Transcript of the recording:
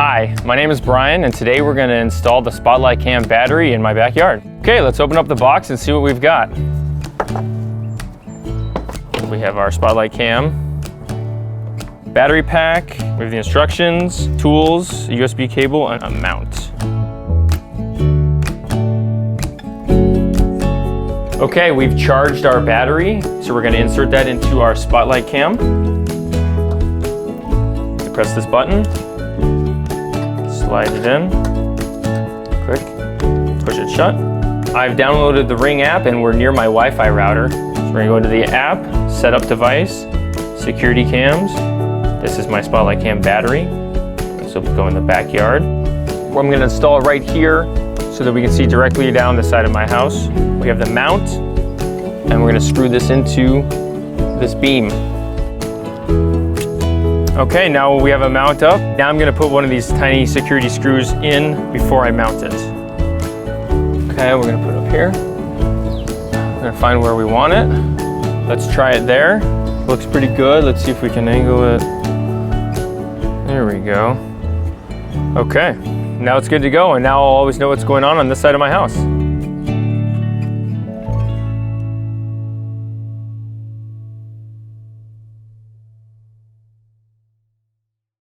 Hi, my name is Brian, and today we're going to install the Spotlight Cam battery in my backyard. Okay, let's open up the box and see what we've got. We have our Spotlight Cam battery pack, we have the instructions, tools, a USB cable, and a mount. Okay, we've charged our battery, so we're going to insert that into our Spotlight Cam. Press this button, slide it in, click, push it shut. I've downloaded the Ring app and we're near my Wi-Fi router. So we're going to go into the app, set up device, security cams. This is my Spotlight Cam battery. So we'll go in the backyard. I'm going to install it right here so that we can see directly down the side of my house. We have the mount, and we're going to screw this into this beam. Okay, now we have a mount up. Now I'm going to put one of these tiny security screws in before I mount it. Okay, we're going to put it up here. We're going to find where we want it. Let's try it there. Looks pretty good. Let's see if we can angle it. There we go. Okay, now it's good to go, and now I'll always know what's going on this side of my house.